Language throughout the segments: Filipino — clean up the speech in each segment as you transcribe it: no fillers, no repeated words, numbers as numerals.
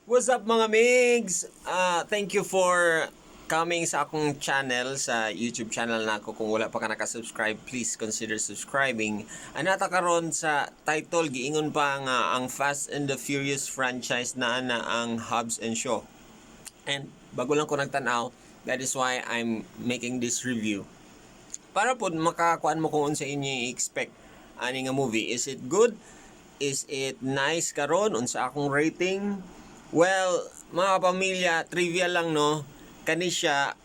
What's up mga migs? Thank you for coming sa akong channel, sa YouTube channel na ako. Kung wala pa ka nakasubscribe, please consider subscribing. Anata karon sa title, giingon pa nga ang Fast and the Furious franchise na ang Hobbs and Shaw. And bago lang ko nagtanaw, that is why I'm making this review. Para po makakuan mo kung unsa inyo i-expect ani nga movie. Is it good? Is it nice karon? Unsa akong rating? Well, mga pamilya, trivia lang no. Kani siya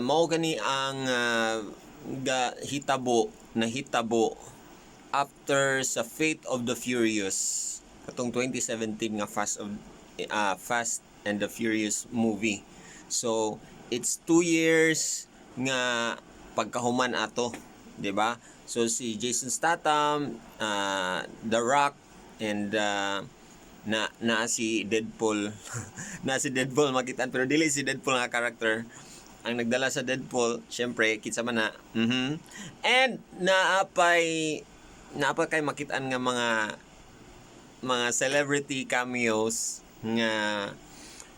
mao gani ang hitabo after sa Fate of the Furious. Katong 2017 nga Fast and the Furious movie. So, it's 2 years nga pagkahuman ato, 'di ba? So si Jason Statham, The Rock, and na si Deadpool na si Deadpool makitaan, pero dili si Deadpool nga character ang nagdala sa Deadpool, syempre kitsa man na. And naapay kay makitaan nga mga celebrity cameos nga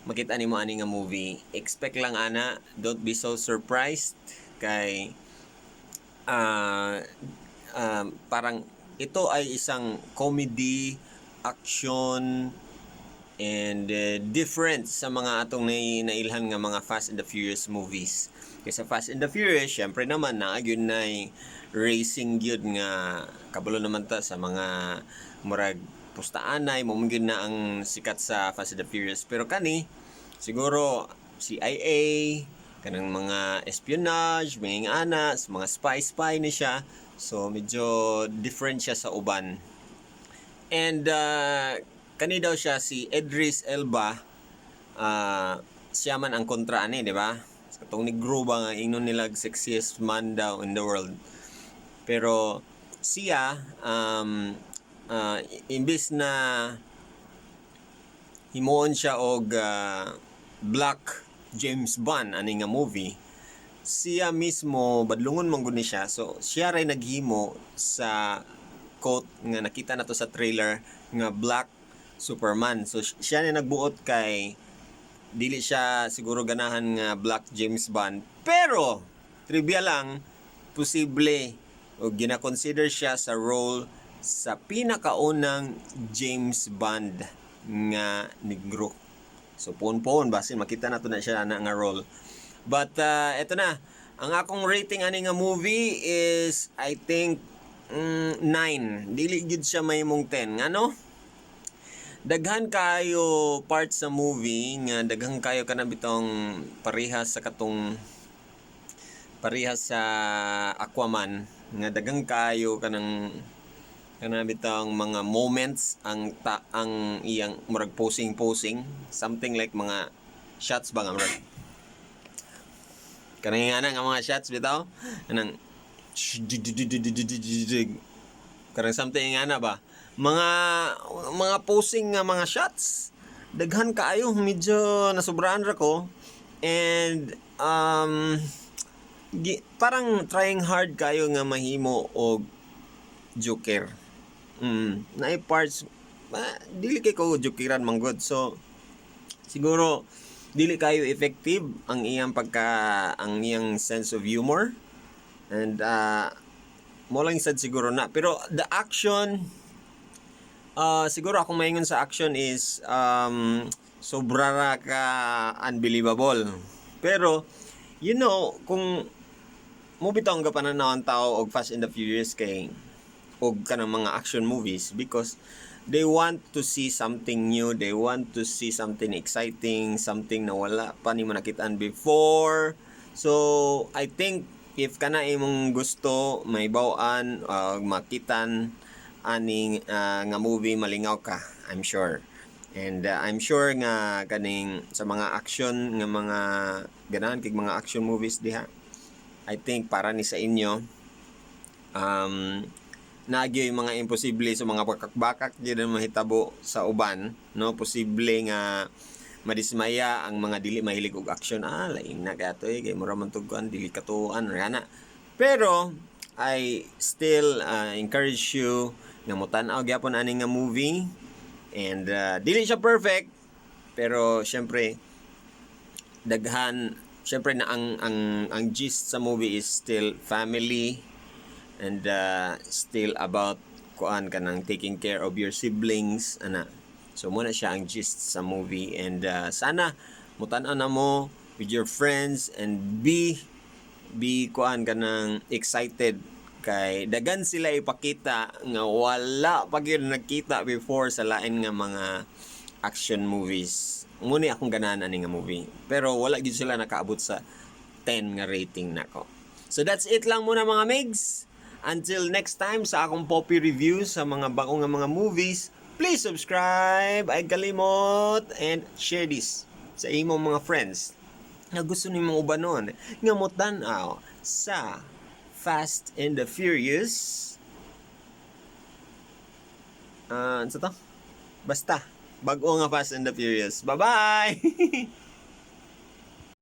makita nimo ani nga movie. Expect lang ana, don't be so surprised kay parang ito ay isang comedy, action, and different sa mga atong nailhan nga mga Fast and the Furious movies. Kasi sa Fast and the Furious, syempre naman yun na racing yun nga kabalo naman ta sa mga murag pustaanay, mumugin na ang sikat sa Fast and the Furious. Pero kani, siguro CIA, kanang mga espionage, mga anas, mga spy ni siya. So medyo different siya sa uban. And kani daw siya si Idris Elba, siya man ang kontra ani, di ba? Katong negro ba nga ingnon nila sexiest man daw in the world. Pero siya imbis na himuon siya og Black James Bond ani nga movie, siya mismo badlungon man gud ni siya. So siya ray naghimo sa quote nga nakita nato sa trailer nga Black Superman. So siya na nagbuot kay dili siya siguro ganahan nga Black James Bond, pero trivia lang, posible o gina-consider siya sa role sa pinakaunang James Bond nga negro. So puon-puon basin makita nato na siya na nga role. But eto na, ang akong rating ani nga movie is I think 9. Dili gid siya mahimong 10. Ngano? Daghan kayo parts sa movie nga daghan kayo kana bitong parehas sa Aquaman nga daghan kayo kanang bitong mga moments ang iyang murag posing something like mga shots ba nga murag kanang nga mga shots bitaw kanang karang something nga ba mga posing nga mga shots daghan kaayo, medyo nasubraan ra ko. And parang trying hard kayo nga mahimo og Joker. Naay parts dili kay ko jokeran man good. So siguro dili kayo effective ang iyang sense of humor. And mo lang sad siguro na, pero the action siguro akong maingon sa action is sobra ra ka unbelievable. Pero kung mo bitaw nga pananaw ang tao og Fast and the Furious kay og kanang mga action movies, because they want to see something new, they want to see something exciting, something na wala pa nimo nakitaan before. So I think if kana imong gusto may baw-an makitan aning nga movie, malingaw ka, I'm sure. And I'm sure nga kaning sa mga action nga mga ganahan kay mga action movies diha, I think para ni sa inyo nagyo yung mga imposible sa mga bakak-bakak di na mahitabo sa uban, no? Posible nga madismaya ang mga dili mahilig og action. Lain na katoy kay mura man tuguan dili katuan ana. Pero I still encourage you nga mo tan-aw gyapon ani nga movie. And dili siya perfect, Pero syempre syempre na ang gist sa movie is still family and still about kuan ka ng taking care of your siblings ana. So muna siya ang gist sa movie and sana mutan-an na mo with your friends and be kuan ka ng excited kay dagan sila ipakita nga wala pa gyud nagkita before sa lain nga mga action movies. Muna akong ganahan ani nga movie. Pero wala gyud sila nakaabot sa 10 nga rating nako. So that's it lang muna mga migs. Until next time sa akong Popi review sa mga bako nga mga movies, please subscribe, ay kalimot, and share this sa imong mga friends na gusto nimong ubanon nga motan-aw sa Fast and the Furious. Ano to? Basta, bago nga Fast and the Furious. Bye-bye!